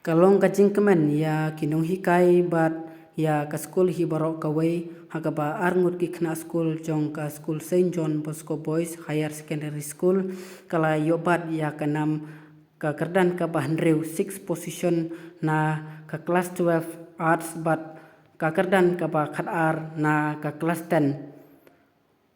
Kalong kajing kemen ya kinong hikai bat ya ka school hi barok kawai hagaba arngut ki khna school jong ka school Saint John Bosco Boys Higher Secondary School kala yobat ya kanam ka kerdan ka bahandreu 6 position na ka class 12 arts bat ka kerdan ka ba khatar na ka class 10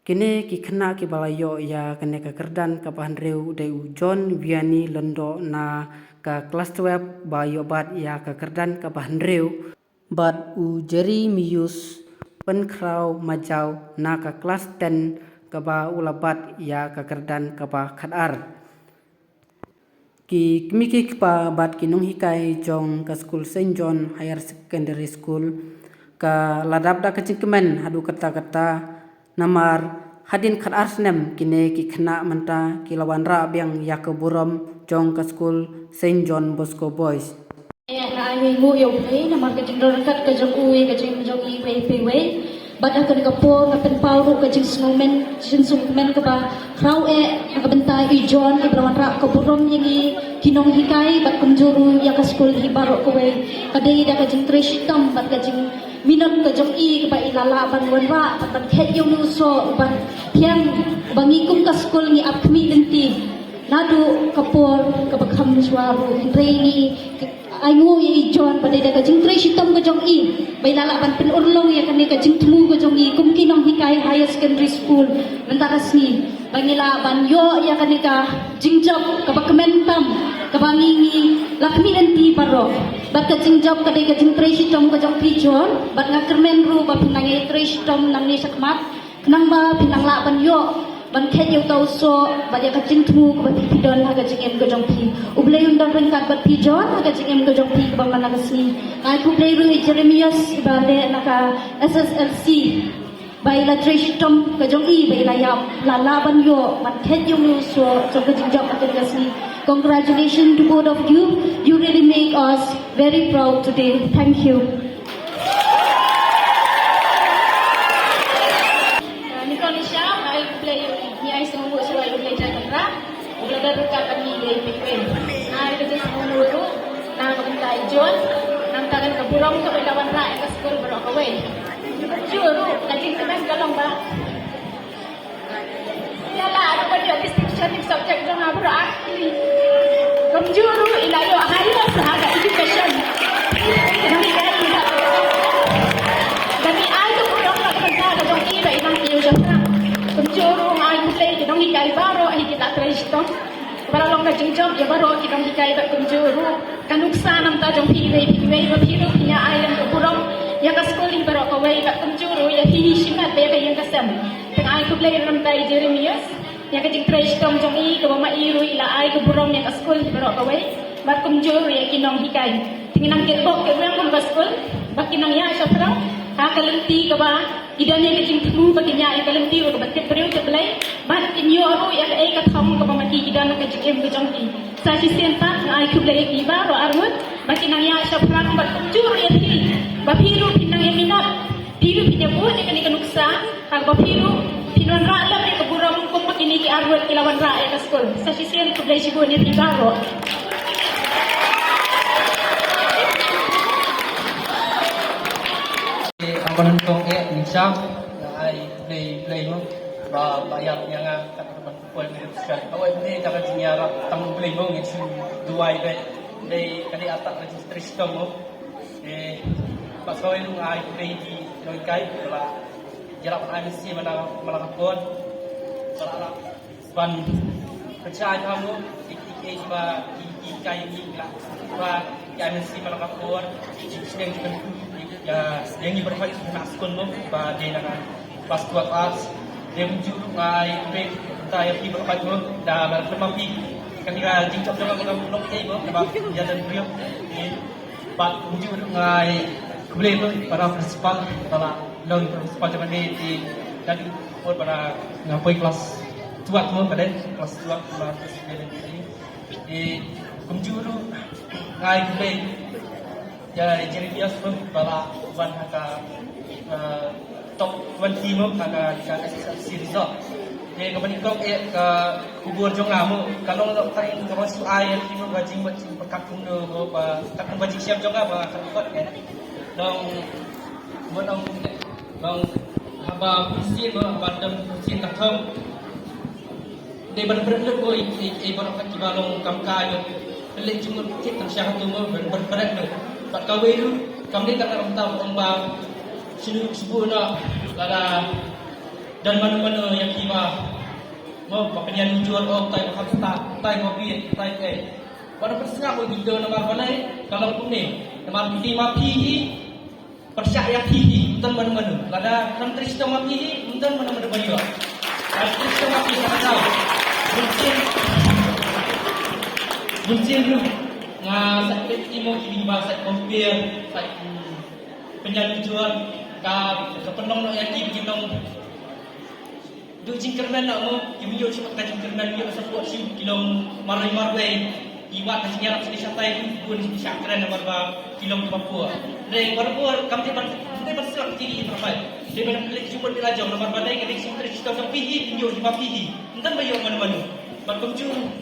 kini ki khna ki balayo ya kene ka kerdan ka bahandreu deu John Vianney Londo na ka kelas 12 ba yobat ya ka kerdan ka bahandreu bat u Jeremius penkrau majau na ka kelas 10 ka ba ulabat ya ka kerdan ka ba khatar ki kmiki pa bat kinong hikai jong ka school Saint John Higher Secondary School ka ladap da kecingkemen hadu kata-kata namar hadin khatar senem kine ki khna manta ki lawan ra biang ya ka buram jong ka school Saint John Bosco Boys na ai ngu yo pe na mar ka jing dor kat ka jong ui ka jing jong i pe bad ka ka po na pen pau ro ka jing snowman jing snowman ka ba krau ka bentai i John i brawan ra ka buram yingi kinong hikai bat kunjuru ya ka school hi baro ko we ka dei da ka jing treshtam bat ka jing minot ka jong i ka ba ilala ban wanwa ban khet yo nu so ban thiang bangi kum ka school ni apmi denti nadu kapor kabakam suaru reini ai ngu i John pada da kajing tre sitam ka jong i bai lala ban pen urlong ya kane kajing temu ka jong i kum kinong hikai higher secondary school mentara sni bangila ban yo ya kane ka jingjop kabakamentam kabangingi lakmi nanti paro bat kajing job kadai kajing tre sitam ka jong pi John bat ngakermen ru ba pinangi tre sitam nang ni sakmat kenang ba pinang la ban yo ban khet yo tau so ba ya ka jing thu ko ba pi don ha ka jing em ko jong pi ublay un don kat ba pi jon ha ka jing em ko jong pi ba man na sni ai ku play ru Jeremias ba le na ka SSLC ba ila treshtom ka jong i ba ila ya la la ban yo ban khet yo nu so so ka jing job ka sni congratulations to both of you. You really make us very proud today. Thank you. John, nang tagan ka burong ka lawan ra ka school baro ka we. Juro, kajing teman kalong ba. Yala, ano ba yung distinction ng subject ng mga bro actually. Kung juro, ilayo, hayo sa haga education. Dami ay ito burong na kapagkada ng iba ibang fusion na. Kung juro, ay play, kinong hikay baro, ay kita trace to. Para long ka jing job ya baro kinong hikay ba kung juro. Kanuksa nam ta jong hiway ba hiro niya ayam ko burong ya ka school baro ka way ba kung juro ya hihisim na te kayang kasam. Kung ay ko play nam ta Jeremias ya ka jing trace tong jong i ka ba mairo ila ay ko burong ya ka school baro ka way ba kung juro ya kinong hikay. Tinginang kitbok ke burong kung ka school ba kinong ya sa prang kakalenti ka ba idan ya ka jing temu ba kinya ya kalenti ko ba te preu te play ba kinyo ro ya ka ay ka thong ka ba maki idan ka jing ka jong i sa si senta ay ko play ki ba ro armut ba kinang ya sa prang ba kung juro ya hi ba piro pinang ya minat piro pinabo ni kani kanuksa kag ba piro pinon ra alam ni kaburang kung makini ki arwet kilawan ra ya ka school sa si senta ko play sigo ni ti baro. Ako nantong minsan ay play mo ba bayar yang katakan pun sekali awak ni jangan senyara tamu play mo ngisi dua ibe dei kali atak registration mo pas kau itu ay play di kai pula jarak IMC mana malakapon pula ban percaya kamu ikik ba kai ni lah ba IMC malakapon sedang juga ya yang berfait dengan skon mo ba dia dengan pas kuat pas dia menjuru ngai pe tay pi berfait mo da mampi ketika jingkap dengan long mo ba jalan beliau ni ba menjuru ngai boleh mo para principal para long principal zaman ni jadi buat para ngapai kelas tuat mo pada kelas tuat ma ini menjuru ngai boleh ya Jeremias pun bala wan haka top 20 mo haka SSLC result Dia kembali kau ke kubur jongamu. Kalau nak tarik kalau su air tiba bajing bajing berkakung do apa kakung bajing siap jonga apa kakung kan. Dong dong haba pusin badam pusin takam. Dia berat-berat ko ibarat kaki balong kamkai. Pelik cuma kita syarat tu berat tu. Tak kawin tu kami tak nak tahu orang sebut nak lala dan mana-mana yang tiba mau pakaian jual orang tai makan tai mobil tai pada persengah pun kita nama balai kalau pun ni nama lima pi persyak pi entan mana-mana lada menteri sistem pi entan mana-mana bayu menteri sistem pi tak tahu mungkin lu sakit imo kini bahasa kompir penyanyi jual ke penong nak yakin kita duk jingkerman nak mo kimio cepat ka jingkerman dia support si kilom marai iwat ka nyarap sini satai bun sini sakran barba kilom Papua re barba kamti berselak tinggi terbaik dia benar klik cuma dilajau nomor badai ke sini cerita sampai pinjo di papihi entan bayo mana-mana berkunjung